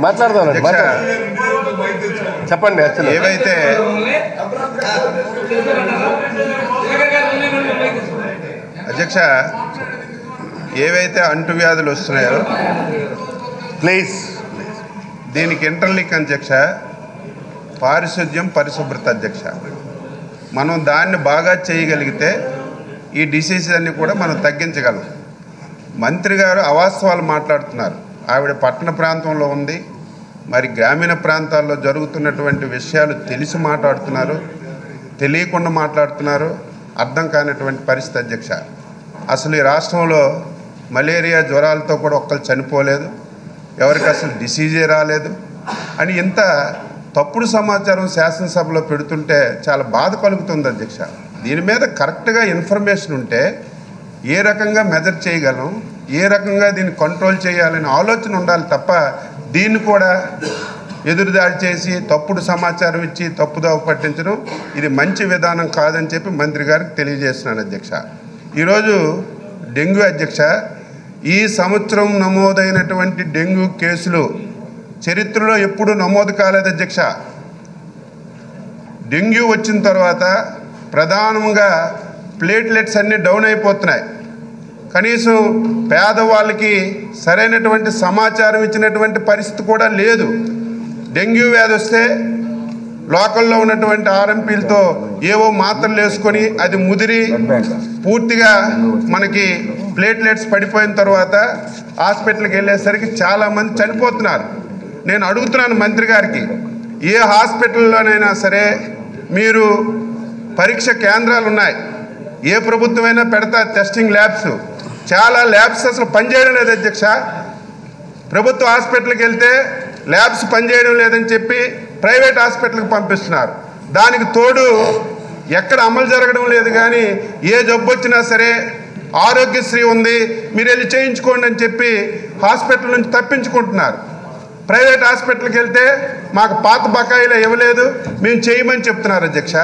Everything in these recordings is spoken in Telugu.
మాట్లాడదాం చెప్పండి. ఏవైతే అధ్యక్ష ఏవైతే అంటువ్యాధులు వస్తున్నాయో ప్లీజ్ దీనికి ఇంటర్లింక్ అధ్యక్ష పారిశుద్ధ్యం పరిశుభ్రత అధ్యక్ష. మనం దాన్ని బాగా చేయగలిగితే ఈ డిసీజెస్ అన్ని కూడా మనం తగ్గించగలం. మంత్రి గారు అవాస్తవాలు మాట్లాడుతున్నారు. ఆవిడ పట్టణ ప్రాంతంలో ఉంది, మరి గ్రామీణ ప్రాంతాల్లో జరుగుతున్నటువంటి విషయాలు తెలిసి మాట్లాడుతున్నారు, తెలియకుండా మాట్లాడుతున్నారు, అర్థం కానటువంటి పరిస్థితి అధ్యక్ష. అసలు ఈ రాష్ట్రంలో మలేరియా జ్వరాలతో కూడా ఒక్కరు చనిపోలేదు, ఎవరికి అసలు డిసీజే రాలేదు అని ఇంత తప్పుడు సమాచారం శాసనసభలో పెడుతుంటే చాలా బాధ కలుగుతుంది అధ్యక్ష. దీని మీద కరెక్ట్గా ఇన్ఫర్మేషన్ ఉంటే ఏ రకంగా మెజర్ చేయగలం, ఏ రకంగా దీన్ని కంట్రోల్ చేయాలనే ఆలోచన ఉండాలి తప్ప దీన్ని కూడా ఎదురుదాడి చేసి తప్పుడు సమాచారం ఇచ్చి తప్పుదోవ పట్టించడం ఇది మంచి విధానం కాదని చెప్పి మంత్రి గారికి తెలియజేస్తున్నాను అధ్యక్ష. ఈరోజు డెంగ్యూ అధ్యక్ష, ఈ సంవత్సరం నమోదైనటువంటి డెంగ్యూ కేసులు చరిత్రలో ఎప్పుడూ నమోదు కాలేదు అధ్యక్ష. డెంగ్యూ వచ్చిన తర్వాత ప్రధానంగా ప్లేట్లెట్స్ అన్నీ డౌన్ అయిపోతున్నాయి. కనీసం పేదవాళ్ళకి సరైనటువంటి సమాచారం ఇచ్చినటువంటి పరిస్థితి కూడా లేదు. డెంగ్యూ వ్యాధి వస్తే లోకల్లో ఉన్నటువంటి ఆర్ఎంపీలతో ఏవో మాత్రలు వేసుకొని అది ముదిరి పూర్తిగా మనకి ప్లేట్లెట్స్ పడిపోయిన తర్వాత హాస్పిటల్కి వెళ్ళేసరికి చాలామంది చనిపోతున్నారు. నేను అడుగుతున్నాను మంత్రి గారికి, ఏ హాస్పిటల్లోనైనా సరే మీరు పరీక్ష కేంద్రాలు ఉన్నాయి, ఏ ప్రభుత్వమైనా పెడతా టెస్టింగ్ ల్యాబ్స్, చాలా ల్యాబ్స్ అసలు పనిచేయడం లేదు అధ్యక్ష. ప్రభుత్వ హాస్పిటల్కి వెళ్తే ల్యాబ్స్ పనిచేయడం లేదని చెప్పి ప్రైవేట్ హాస్పిటల్కి పంపిస్తున్నారు. దానికి తోడు ఎక్కడ అమలు జరగడం లేదు. కానీ ఏ జబ్బు వచ్చినా సరే ఆరోగ్యశ్రీ ఉంది, మీరు వెళ్ళి చేయించుకోండి అని చెప్పి హాస్పిటల్ నుంచి తప్పించుకుంటున్నారు. ప్రైవేట్ హాస్పిటల్కి వెళ్తే మాకు పాత బకాయిలు ఇవ్వలేదు, మేము చేయమని చెప్తున్నారు అధ్యక్ష.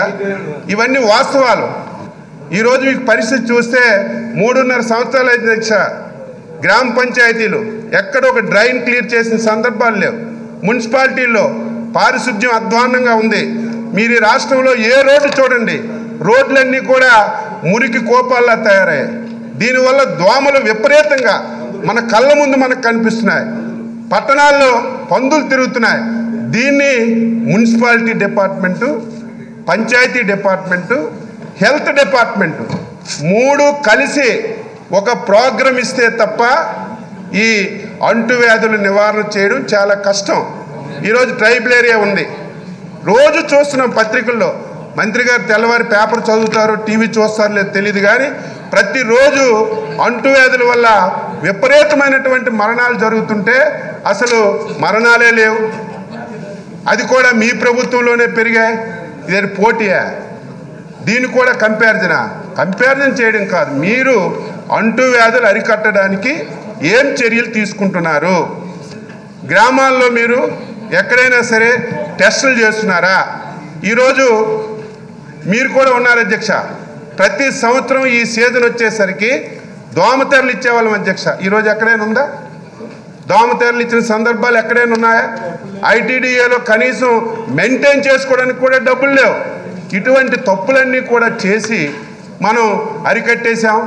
ఇవన్నీ వాస్తవాలు. ఈరోజు మీకు పరిస్థితి చూస్తే 3.5 సంవత్సరాలు అయితే అధ్యక్ష, గ్రామ పంచాయతీలు ఎక్కడ ఒక డ్రైన్ క్లియర్ చేసిన సందర్భాలు లేవు. మున్సిపాలిటీల్లో పారిశుద్ధ్యం అధ్వాన్నంగా ఉంది. మీరు ఈ రాష్ట్రంలో ఏ రోడ్డు చూడండి, రోడ్లన్నీ కూడా మురికి కోపాల్లా తయారయ్యాయి. దీనివల్ల దోమలు విపరీతంగా మన కళ్ళ ముందు మనకు కనిపిస్తున్నాయి. పట్టణాల్లో పందులు తిరుగుతున్నాయి. దీన్ని municipality department, panchayat department, health department 3 కలిసి ఒక ప్రోగ్రాం ఇస్తే తప్ప ఈ అంటువ్యాధుల నివారణ చేయడం చాలా కష్టం. ఈరోజు ట్రైబల్ ఏరియా ఉంది, రోజు చూస్తున్నాం పత్రికల్లో. మంత్రి గారు తెల్లవారి పేపర్ చదువుతారు, టీవీ చూస్తారో లేదో తెలియదు, కానీ ప్రతిరోజు అంటువ్యాధుల వల్ల విపరీతమైనటువంటి మరణాలు జరుగుతుంటే అసలు మరణాలే లేవు. అది కూడా మీ ప్రభుత్వంలోనే పెరిగాయి. ఇది పోటీయా? దీన్ని కూడా కంపారిజన్ చేయడం కాదు. మీరు అంటువ్యాధులు అరికట్టడానికి ఏం చర్యలు తీసుకుంటున్నారు? గ్రామాల్లో మీరు ఎక్కడైనా సరే టెస్టులు చేస్తున్నారా? ఈరోజు మీరు కూడా ఉన్నారు అధ్యక్ష. ప్రతి సంవత్సరం ఈ సీజన్ వచ్చేసరికి దోమతెరలు ఇచ్చేవాళ్ళం అధ్యక్ష. ఈరోజు ఎక్కడైనా ఉందా? దోమతెరలు ఇచ్చిన సందర్భాలు ఎక్కడైనా ఉన్నాయా? ఐటీడీఏలో కనీసం మెయింటైన్ చేసుకోవడానికి కూడా డబ్బులు లేవు. ఇటువంటి తప్పులన్నీ కూడా చేసి మనం అరికట్టేశాం.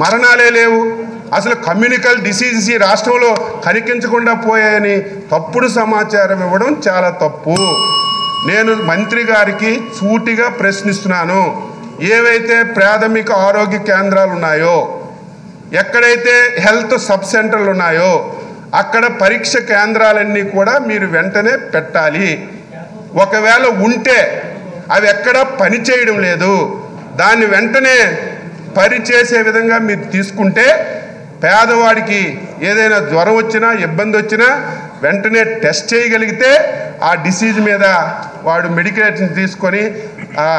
మరణాలే లేవు. అసలు కమ్యూనికల్ డిసీజెస్ ఈ రాష్ట్రంలో కనిపించకుండా పోయాయని తప్పుడు సమాచారం ఇవ్వడం చాలా తప్పు. నేను మంత్రి గారికి సూటిగా ప్రశ్నిస్తున్నాను. ఏవైతే ప్రాథమిక ఆరోగ్య కేంద్రాలు ఉన్నాయో, ఎక్కడైతే హెల్త్ సబ్ సెంటర్లు ఉన్నాయో అక్కడ పరీక్ష కేంద్రాలన్నీ కూడా మీరు వెంటనే పెట్టాలి. ఒకవేళ ఉంటే అవి ఎక్కడా పని చేయడం లేదు, దాన్ని వెంటనే పనిచేసే విధంగా మీరు తీసుకుంటే పేదవాడికి ఏదైనా జ్వరం వచ్చినా ఇబ్బంది వచ్చినా వెంటనే టెస్ట్ చేయగలిగితే ఆ డిసీజ్ మీద వాడు మెడికేషన్ తీసుకొని ఆ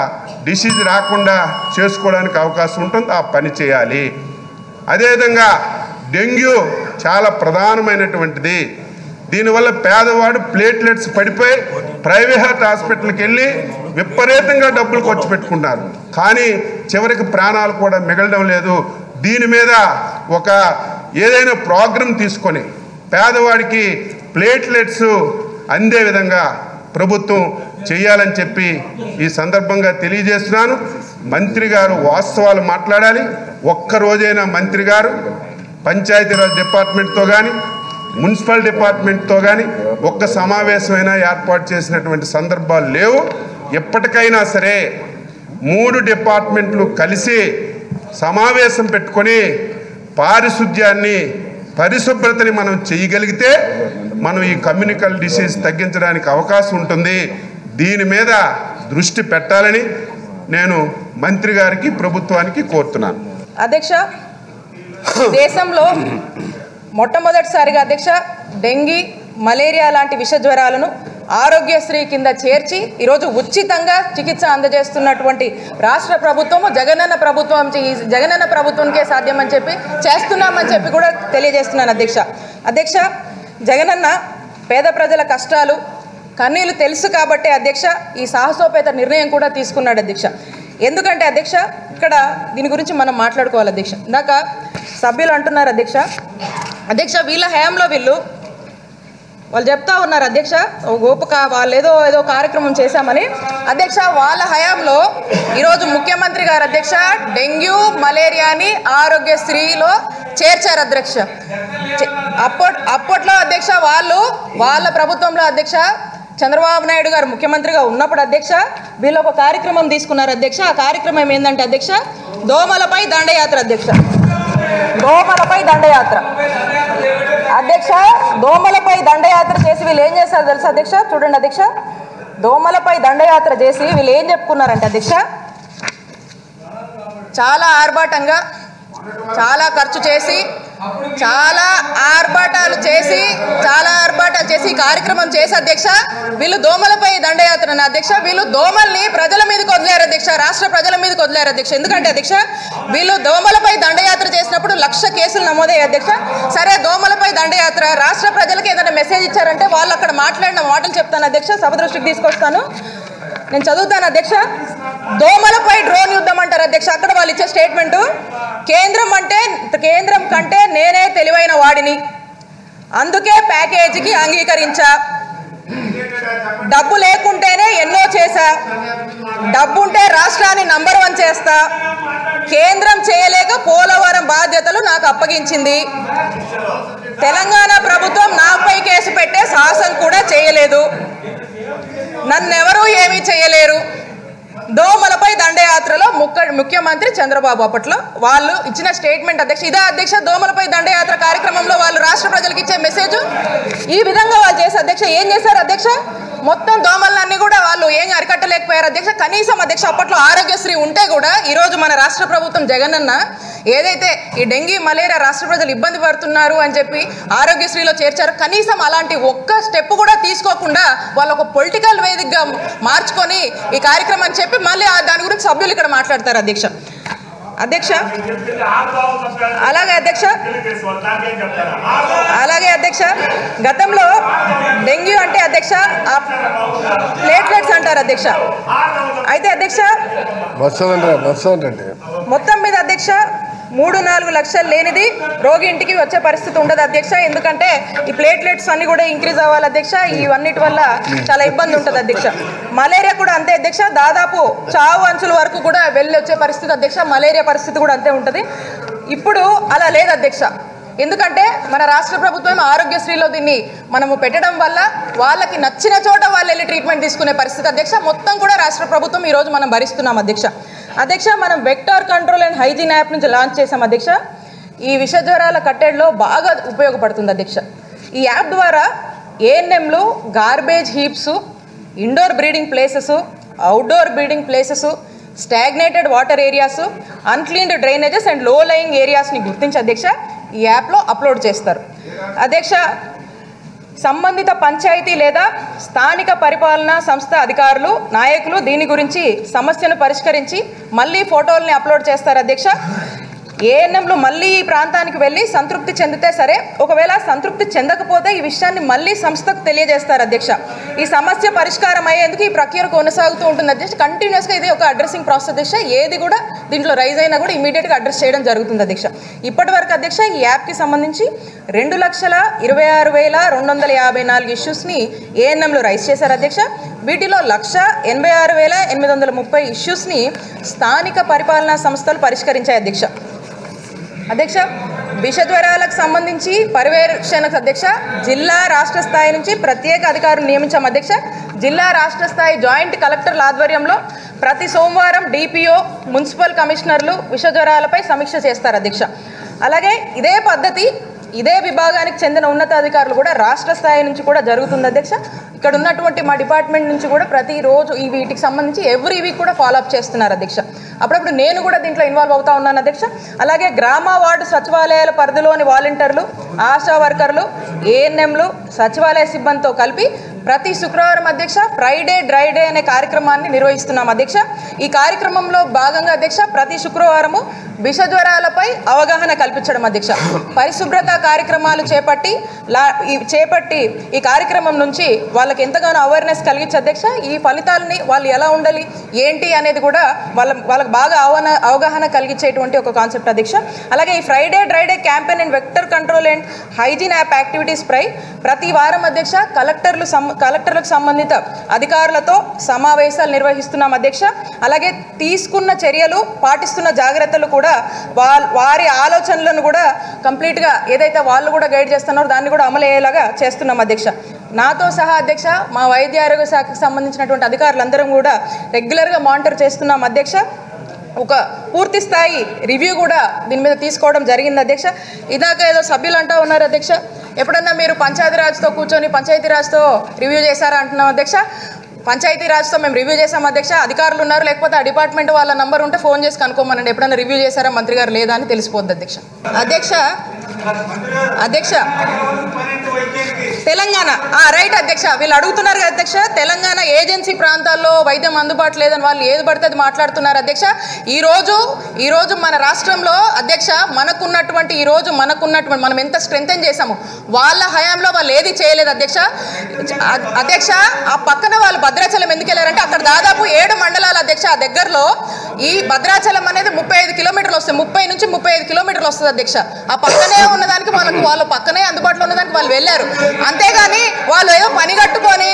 డిసీజ్ రాకుండా చేసుకోవడానికి అవకాశం ఉంటుంది. ఆ పని చేయాలి. అదేవిధంగా డెంగ్యూ చాలా ప్రధానమైనటువంటిది. దీనివల్ల పేదవాడు ప్లేట్లెట్స్ పడిపోయి ప్రైవేట్ హాస్పిటల్కి వెళ్ళి విపరీతంగా డబ్బులు ఖర్చు పెట్టుకుంటారు. కానీ చివరికి ప్రాణాలు కూడా మిగలడం లేదు. దీని మీద ఒక ఏదైనా ప్రోగ్రాం తీసుకొని పేదవాడికి ప్లేట్లెట్స్ అందే విధంగా ప్రభుత్వం చేయాలని చెప్పి ఈ సందర్భంగా తెలియజేస్తున్నాను. మంత్రి గారు వాస్తవాలు మాట్లాడాలి. ఒక్కరోజైనా మంత్రి గారు పంచాయతీరాజ్ డిపార్ట్మెంట్తో కానీ మున్సిపల్ డిపార్ట్మెంట్తో కానీ ఒక్క సమావేశమైనా ఏర్పాటు చేసినటువంటి సందర్భాలు లేవు. ఎప్పటికైనా సరే 3 డిపార్ట్మెంట్లు కలిసి సమావేశం పెట్టుకొని పారిశుద్ధ్యాన్ని పరిశుభ్రతని మనం చేయగలిగితే మనం ఈ కమ్యూనికల్ డిసీజ్ తగ్గించడానికి అవకాశం ఉంటుంది. దీని మీద దృష్టి పెట్టాలని నేను మంత్రి గారికి ప్రభుత్వానికి కోరుతున్నాను. అధ్యక్ష, దేశంలో మొట్టమొదటిసారిగా అధ్యక్ష డెంగీ, మలేరియా లాంటి విష జ్వరాలను ఆరోగ్యశ్రీ కింద చేర్చి ఈరోజు ఉచితంగా చికిత్స అందజేస్తున్నటువంటి రాష్ట్ర ప్రభుత్వము జగనన్న ప్రభుత్వంకే సాధ్యమని చెప్పి చేస్తున్నామని చెప్పి కూడా తెలియజేస్తున్నాను అధ్యక్ష. జగనన్న పేద ప్రజల కష్టాలు కన్నీళ్లు తెలుసు కాబట్టి అధ్యక్ష ఈ సాహసోపేత నిర్ణయం కూడా తీసుకున్నాడు అధ్యక్ష. ఎందుకంటే అధ్యక్ష ఇక్కడ దీని గురించి మనం మాట్లాడుకోవాలి అధ్యక్ష. ఇందాక సభ్యులు అంటున్నారు అధ్యక్ష వీళ్ళ హయాంలో వాళ్ళు చెప్తా ఉన్నారు అధ్యక్ష వాళ్ళు ఏదో కార్యక్రమం చేశామని. అధ్యక్ష వాళ్ళ హయాంలో ఈరోజు ముఖ్యమంత్రి గారు అధ్యక్ష డెంగ్యూ మలేరియాని ఆరోగ్యశ్రీలో చేర్చారు అధ్యక్ష. అప్పట్లో అధ్యక్ష వాళ్ళ ప్రభుత్వంలో అధ్యక్ష చంద్రబాబు నాయుడు గారు ముఖ్యమంత్రిగా ఉన్నప్పుడు అధ్యక్ష వీళ్ళు ఒక కార్యక్రమం తీసుకున్నారు అధ్యక్ష. ఆ కార్యక్రమం ఏంటంటే అధ్యక్ష దోమలపై దండయాత్ర అధ్యక్ష. దోమలపై దండయాత్ర అధ్యక్ష. దోమలపై దండయాత్ర చేసి వీళ్ళు ఏం చేస్తారు తెలుసా అధ్యక్ష? చూడండి అధ్యక్ష, దోమలపై దండయాత్ర చేసి వీళ్ళు ఏం చెప్పుకున్నారంటే అధ్యక్ష చాలా ఆర్భాటంగా చాలా ఖర్చు చేసి చాలా ఆర్భాటాలు చేసి కార్యక్రమం చేసి అధ్యక్ష వీళ్ళు దోమలపై దండయాత్ర అధ్యక్ష వీళ్ళు దోమల్ని ప్రజల మీదకి వదిలేరు అధ్యక్ష, రాష్ట్ర ప్రజల మీదకి వదిలేరు అధ్యక్ష. ఎందుకంటే అధ్యక్ష వీళ్ళు దోమలపై దండయాత్ర చేసినప్పుడు 1,00,000 కేసులు నమోదయ్యాయి అధ్యక్ష. సరే దోమలపై దండయాత్ర రాష్ట్ర ప్రజలకు ఏదైనా మెసేజ్ ఇచ్చారంటే వాళ్ళు అక్కడ మాట్లాడిన మాటలు చెప్తాను అధ్యక్ష, సభ దృష్టికి తీసుకొస్తాను, నేను చదువుతాను అధ్యక్ష. దోమలపై డ్రోన్ యుద్ధం అంటారు అధ్యక్ష. అక్కడ వాళ్ళు ఇచ్చే స్టేట్మెంటు కేంద్రం కంటే నేనే తెలివైన వాడిని, అందుకే ప్యాకేజీకి అంగీకరించా, డబ్బు లేకుంటేనే ఎన్నో చేశా, డబ్బుంటే రాష్ట్రాన్ని నంబర్ 1 చేస్తా, కేంద్రం చేయలేక పోలవరం బాధ్యతలు నాకు అప్పగించింది, తెలంగాణ ప్రభుత్వం నాపై కేసు పెట్టే సాహసం కూడా చేయలేదు, నన్నెవరూ ఏమీ చేయలేరు. దోమలపై దండయాత్రలో ముఖ్యమంత్రి చంద్రబాబు అప్పట్లో వాళ్ళు ఇచ్చిన స్టేట్మెంట్ అధ్యక్ష. ఇదే అధ్యక్ష దోమలపై దండయాత్ర కార్యక్రమంలో వాళ్ళు రాష్ట్ర ప్రజలకు ఇచ్చే మెసేజ్. ఈ విధంగా వాళ్ళు చేసి అధ్యక్ష ఏం చేశారు అధ్యక్ష? మొత్తం దోమలన్నీ కూడా వాళ్ళు ఏం అరికట్టలేకపోయారు అధ్యక్ష. కనీసం అధ్యక్ష అప్పట్లో ఆరోగ్యశ్రీ ఉంటే కూడా ఈరోజు మన రాష్ట్ర ప్రభుత్వం జగనన్న ఏదైతే ఈ డెంగీ మలేరియా రాష్ట్ర ప్రజలు ఇబ్బంది పడుతున్నారు అని చెప్పి ఆరోగ్యశ్రీలో చేర్చారు, కనీసం అలాంటి ఒక్క స్టెప్ కూడా తీసుకోకుండా వాళ్ళు ఒక పొలిటికల్ వేదికగా మార్చుకొని ఈ కార్యక్రమం చెప్పి మళ్ళీ దాని గురించి సభ్యులు ఇక్కడ మాట్లాడతారు అధ్యక్ష. అలాగే అధ్యక్ష గతంలో డెంగ్యూ అంటే అధ్యక్ష ప్లేట్లెట్స్ అంటారు అధ్యక్ష. అయితే అధ్యక్ష మొత్తం మీద అధ్యక్ష 3-4 లక్షలు లేనిది రోగి ఇంటికి వచ్చే పరిస్థితి ఉండదు అధ్యక్ష. ఎందుకంటే ఈ ప్లేట్లెట్స్ అన్ని కూడా ఇంక్రీజ్ అవ్వాలి అధ్యక్ష. ఇవన్నిటి వల్ల చాలా ఇబ్బంది ఉంటుంది అధ్యక్ష. మలేరియా కూడా అంతే అధ్యక్ష, దాదాపు చావు అంచుల వరకు కూడా వెళ్ళి వచ్చే పరిస్థితి అధ్యక్ష. మలేరియా పరిస్థితి కూడా అంతే ఉంటుంది. ఇప్పుడు అలా లేదు అధ్యక్ష. ఎందుకంటే మన రాష్ట్ర ప్రభుత్వం ఆరోగ్యశ్రీలో దీన్ని మనము పెట్టడం వల్ల వాళ్ళకి నచ్చిన చోట వాళ్ళు వెళ్ళి ట్రీట్మెంట్ తీసుకునే పరిస్థితి అధ్యక్ష. మొత్తం కూడా రాష్ట్ర ప్రభుత్వం ఈరోజు మనం భరిస్తున్నాం అధ్యక్ష. మనం vector control and hygiene app నుంచి లాంచ్ చేసాం అధ్యక్ష. ఈ విష జ్వరాల కట్టడిలో బాగా ఉపయోగపడుతుంది అధ్యక్ష. ఈ యాప్ ద్వారా ఏఎన్ఎంలు garbage heaps, indoor breeding places, outdoor breeding places, stagnated water areas, uncleaned drainages and low lying ఏరియాస్ని గుర్తించి అధ్యక్ష ఈ యాప్లో అప్లోడ్ చేస్తారు అధ్యక్ష. సంబంధిత పంచాయతీ లేదా స్థానిక పరిపాలనా సంస్థ అధికారులు, నాయకులు దీని గురించి సమస్యను పరిష్కరించి మళ్ళీ ఫోటోల్ని అప్లోడ్ చేస్తారు అధ్యక్ష. ఏఎన్ఎంలు మళ్ళీ ఈ ప్రాంతానికి వెళ్ళి సంతృప్తి చెందితే సరే, ఒకవేళ సంతృప్తి చెందకపోతే ఈ విషయాన్ని మళ్ళీ సంస్థకు తెలియజేస్తారు అధ్యక్ష. ఈ సమస్య పరిష్కారం అయ్యేందుకు ఈ ప్రక్రియ కొనసాగుతూ ఉంటుంది అధ్యక్ష. కంటిన్యూస్గా ఇది ఒక అడ్రసింగ్ ప్రాసెస్ అధ్యక్ష. ఏది కూడా దీంట్లో రైజ్ అయినా కూడా ఇమీడియట్గా అడ్రస్ చేయడం జరుగుతుంది అధ్యక్ష. ఇప్పటి వరకు అధ్యక్ష ఈ యాప్కి సంబంధించి 2,26,254 ఇష్యూస్ని ఏఎన్ఎంలు రైజ్ చేశారు అధ్యక్ష. వీటిలో 1,86,830 ఇష్యూస్ని స్థానిక పరిపాలనా సంస్థలు పరిష్కరించాయి అధ్యక్ష. విషజ్వరాలకు సంబంధించి పర్యవేక్షణకు అధ్యక్ష జిల్లా రాష్ట్ర స్థాయి నుంచి ప్రత్యేక అధికారులు నియమించాం అధ్యక్ష. జిల్లా రాష్ట్ర స్థాయి జాయింట్ కలెక్టర్ల ఆధ్వర్యంలో ప్రతి సోమవారం డిపిఓ, మున్సిపల్ కమిషనర్లు విషజ్వరాలపై సమీక్ష చేస్తారు అధ్యక్ష. అలాగే ఇదే పద్ధతి ఇదే విభాగానికి చెందిన ఉన్నతాధికారులు కూడా రాష్ట్ర స్థాయి నుంచి కూడా జరుగుతుంది అధ్యక్ష. ఇక్కడ ఉన్నటువంటి మా డిపార్ట్మెంట్ నుంచి కూడా ప్రతిరోజు ఈ వీటికి సంబంధించి ఎవ్రీ వీక్ కూడా ఫాలోఅప్ చేస్తున్నారు అధ్యక్ష. అప్పుడప్పుడు నేను కూడా దీంట్లో ఇన్వాల్వ్ అవుతా ఉన్నాను అధ్యక్ష. అలాగే గ్రామ వార్డు సచివాలయాల పరిధిలోని వాలంటీర్లు, ఆశా వర్కర్లు, ఏఎన్ఎంలు, సచివాలయ సిబ్బందితో కలిపి ప్రతి శుక్రవారం అధ్యక్ష ఫ్రైడే డ్రై డే అనే కార్యక్రమాన్ని నిర్వహిస్తున్నాం అధ్యక్ష. ఈ కార్యక్రమంలో భాగంగా అధ్యక్ష ప్రతి శుక్రవారము విషజ్వరాలపై అవగాహన కల్పించడం అధ్యక్ష. పరిశుభ్రత కార్యక్రమాలు చేపట్టి ఈ కార్యక్రమం నుంచి వాళ్ళకి ఎంతగానో అవేర్నెస్ కలిగించి అధ్యక్ష ఈ ఫలితాలని వాళ్ళు ఎలా ఉండాలి ఏంటి అనేది కూడా వాళ్ళకి బాగా అవగాహన కలిగించేటువంటి ఒక కాన్సెప్ట్ అధ్యక్ష. అలాగే ఈ Friday dry day campaign and vector control and hygiene app activities పై ప్రతి వారం అధ్యక్ష కలెక్టర్లకు సంబంధిత అధికారులతో సమావేశాలు నిర్వహిస్తున్నాం అధ్యక్ష. అలాగే తీసుకున్న చర్యలు, పాటిస్తున్న జాగ్రత్తలు కూడా వారి ఆలోచనలను కూడా కంప్లీట్గా ఏదైతే వాళ్ళు కూడా గైడ్ చేస్తున్నారో దాన్ని కూడా అమలు అయ్యేలాగా చేస్తున్నాం అధ్యక్ష. నాతో సహా అధ్యక్ష మా వైద్య ఆరోగ్య శాఖకు సంబంధించినటువంటి అధికారులందరం కూడా రెగ్యులర్గా మానిటర్ చేస్తున్నాం అధ్యక్ష. ఒక పూర్తి స్థాయి రివ్యూ కూడా దీని మీద తీసుకోవడం జరిగింది అధ్యక్ష. ఇదాక ఏదో సభ్యులు అంటూ ఉన్నారు అధ్యక్ష, ఎప్పుడన్నా మీరు పంచాయతీరాజ్తో కూర్చొని పంచాయతీరాజ్తో రివ్యూ చేశారా అంటున్నాం అధ్యక్ష. పంచాయతీరాజ్తో మేము రివ్యూ చేసాం అధ్యక్ష. అధికారులు ఉన్నారు, లేకపోతే ఆ డిపార్ట్మెంట్ వాళ్ళ నంబర్ ఉంటే ఫోన్ చేసి కనుక్కోమనండి. ఎప్పుడైనా రివ్యూ చేశారా మంత్రి గారు లేదా అని తెలిసిపోద్ది అధ్యక్ష. అధ్యక్ష తెలంగాణ రైట్ అధ్యక్ష, వీళ్ళు అడుగుతున్నారు కదా అధ్యక్ష, తెలంగాణ ఏజెన్సీ ప్రాంతాల్లో వైద్యం అందుబాటు లేదని వాళ్ళు ఏది పడితే అది మాట్లాడుతున్నారు అధ్యక్ష. ఈరోజు మన రాష్ట్రంలో అధ్యక్ష మనకున్నటువంటి మనం ఎంత స్ట్రెంథెన్ చేశాము, వాళ్ళ హయాంలో వాళ్ళు ఏది చేయలేదు అధ్యక్ష. ఆ పక్కన వాళ్ళు భద్రాచలం ఎందుకు వెళ్ళారంటే అక్కడ దాదాపు 7 మండలాలు అధ్యక్ష. ఆ దగ్గరలో ఈ భద్రాచలం అనేది 35 కిలోమీటర్లు వస్తుంది, 30 నుంచి 35 కిలోమీటర్లు వస్తుంది అధ్యక్ష. ఆ పక్కనే ఉన్నదానికి వాళ్ళ పక్కనే అందుబాటులో ఉన్నదానికి వాళ్ళు వెళ్ళారు. అంతేగాని వాళ్ళు ఏదో పని కట్టుకొని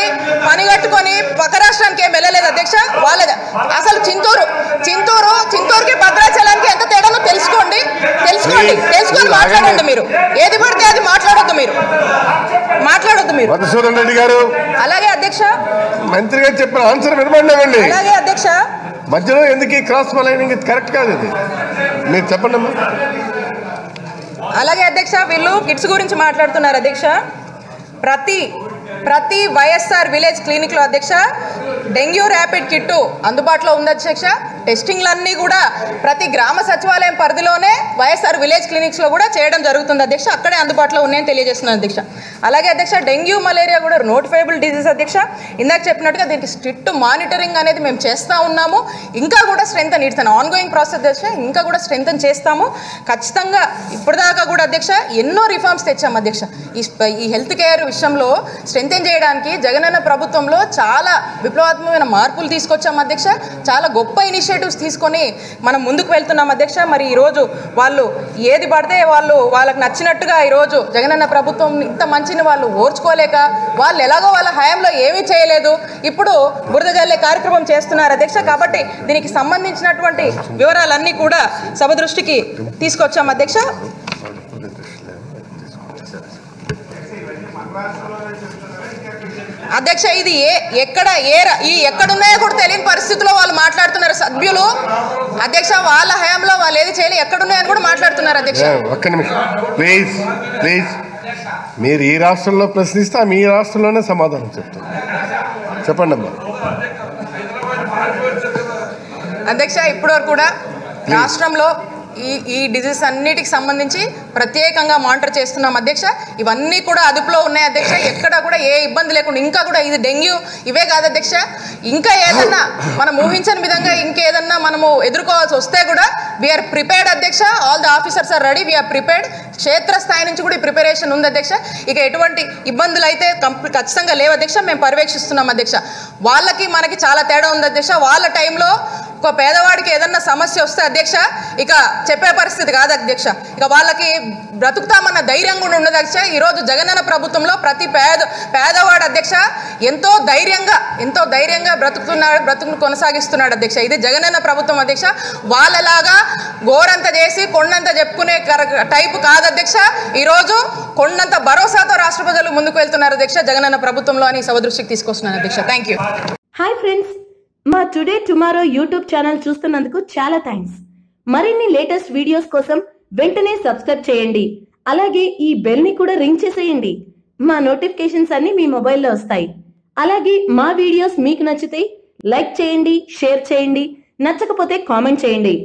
పక్క రాష్ట్రానికి ఏం వెళ్ళలేదు అధ్యక్ష. వాళ్ళది అసలు చింతూరుకి భద్రాచలానికి ఎంత తేడానో తెలుసుకొని మాట్లాడండి. మీరు ఏది పడితే అది మాట్లాడొద్దు మీరు. మధుసూదన్ రెడ్డి గారు అలాగే అధ్యక్ష మంత్రి గారు చెప్పిన ఆన్సర్ వినమండి. అలాగే అధ్యక్ష మధ్యలో ఎందుకు క్రాస్ లైనింగ్ కరెక్ట్ కాదు, ఇది మీరు చెప్పండి అమ్మా. అలాగే అధ్యక్ష వీళ్ళు కిట్స్ గురించి మాట్లాడుతున్నారు అధ్యక్ష. ప్రతి వైఎస్ఆర్ విలేజ్ క్లినిక్లో అధ్యక్ష డెంగ్యూ ర్యాపిడ్ కిట్టు అందుబాటులో ఉంది అధ్యక్ష. టెస్టింగ్లన్నీ కూడా ప్రతి గ్రామ సచివాలయం పరిధిలోనే వైఎస్ఆర్ విలేజ్ క్లినిక్స్లో కూడా చేయడం జరుగుతుంది అధ్యక్ష. అక్కడే అందుబాటులో ఉన్నాయని తెలియజేస్తున్నాను అధ్యక్ష. అలాగే అధ్యక్ష డెంగ్యూ, మలేరియా కూడా నోటిఫైబుల్ డిజీజ్ అధ్యక్ష. ఇందాక చెప్పినట్టుగా దీనికి స్ట్రిక్ట్ మానిటరింగ్ అనేది మేము చేస్తూ ఉన్నాము. ఇంకా కూడా స్ట్రెంథన్ ఇట్స్ ఆన్గోయింగ్ ప్రాసెస్ అధ్యక్ష. ఇంకా కూడా స్ట్రెంథన్ చేస్తాము ఖచ్చితంగా. ఇప్పటిదాకా కూడా అధ్యక్ష ఎన్నో రిఫార్మ్స్ తెచ్చాము అధ్యక్ష. ఈ హెల్త్ కేర్ విషయంలో స్ట్రెంథన్ చేయడానికి జగనన్న ప్రభుత్వంలో చాలా విప్లవాత్మకమైన మార్పులు తీసుకొచ్చాము అధ్యక్ష. చాలా గొప్ప ఇనిషియేటివ్స్ తీసుకొని మనం ముందుకు వెళ్తున్నాం అధ్యక్ష. మరి ఈరోజు వాళ్ళు ఏది పడితే వాళ్ళకి నచ్చినట్టుగా ఈరోజు జగనన్న ప్రభుత్వం ఇంత మంచిని వాళ్ళు ఓర్చుకోలేక వాళ్ళు ఎలాగో వాళ్ళ హయాంలో ఏమీ చేయలేదు, ఇప్పుడు బురద జల్లే కార్యక్రమం చేస్తున్నారు అధ్యక్ష. కాబట్టి దీనికి సంబంధించినటువంటి వివరాలన్నీ కూడా సభ దృష్టికి తీసుకొచ్చాం అధ్యక్ష. అధ్యక్ష ఇది ఎక్కడున్నాయో కూడా తెలియని పరిస్థితిలో వాళ్ళు మాట్లాడుతున్నారు సభ్యులు అధ్యక్ష. వాళ్ళ హయాంలో వాళ్ళు ఏది చేయలేదు, ఎక్కడున్నాయని కూడా మాట్లాడుతున్నారు అధ్యక్ష. ఒక్క నిమిషం ప్లీజ్. మీరు ఈ రాష్ట్రంలో ప్రశ్నిస్తే మీ రాష్ట్రంలోనే సమాధానం చెప్పండి అమ్మా. అధ్యక్ష ఇప్పటివరకు కూడా రాష్ట్రంలో ఈ డిజీజ్ అన్నిటికి సంబంధించి ప్రత్యేకంగా మానిటర్ చేస్తున్నాం అధ్యక్ష. ఇవన్నీ కూడా అదుపులో ఉన్నాయి అధ్యక్ష. ఎక్కడ కూడా ఏ ఇబ్బంది లేకుండా, ఇంకా కూడా ఇది డెంగ్యూ ఇవే కాదు అధ్యక్ష, ఇంకా ఏదన్నా మనం ఊహించని విధంగా ఇంకేదన్నా మనము ఎదుర్కోవాల్సి వస్తే కూడా వీఆర్ ప్రిపేర్డ్ అధ్యక్ష. All the officers are ready, we're prepared. క్షేత్రస్థాయి నుంచి కూడా ఈ ప్రిపరేషన్ ఉంది అధ్యక్ష. ఇక ఎటువంటి ఇబ్బందులు అయితే ఖచ్చితంగా లేవు అధ్యక్ష. మేము పర్యవేక్షిస్తున్నాం అధ్యక్ష. వాళ్ళకి మనకి చాలా తేడా ఉంది అధ్యక్ష. వాళ్ళ టైంలో ఒక పేదవాడికి ఏదన్నా సమస్య వస్తే అధ్యక్ష ఇక చెప్పే పరిస్థితి కాదు అధ్యక్ష. ఇక వాళ్ళకి బ్రతుకుతామన్న ధైర్యం కూడా ఉండదు అధ్యక్ష. ఈరోజు జగనన్న ప్రభుత్వంలో ప్రతి పేదవాడు అధ్యక్ష ఎంతో ధైర్యంగా బ్రతుకును కొనసాగిస్తున్నాడు అధ్యక్ష. ఇది జగనన్న ప్రభుత్వం అధ్యక్ష. వాళ్ళలాగా గోరంత చేసి కొండంత చెప్పుకునే టైపు కాదు అధ్యక్ష. ఈరోజు కొండంత భరోసాతో రాష్ట్ర ప్రజలు ముందుకు వెళ్తున్నారు అధ్యక్ష జగనన్న ప్రభుత్వంలో అని సభ దృష్టికి తీసుకొస్తున్నాను అధ్యక్ష. Thank you. హాయ్ ఫ్రెండ్స్, మా టుడే టుమారో యూట్యూబ్ ఛానల్ చూస్తున్నందుకు చాలా థ్యాంక్స్. మరిన్ని లేటెస్ట్ వీడియోస్ కోసం వెంటనే సబ్స్క్రైబ్ చేయండి. అలాగే ఈ బెల్ ని కూడా రింగ్ చేసేయండి. మా నోటిఫికేషన్స్ అన్ని మీ మొబైల్లో వస్తాయి. అలాగే మా వీడియోస్ మీకు నచ్చితే లైక్ చేయండి, షేర్ చేయండి, నచ్చకపోతే కామెంట్ చేయండి.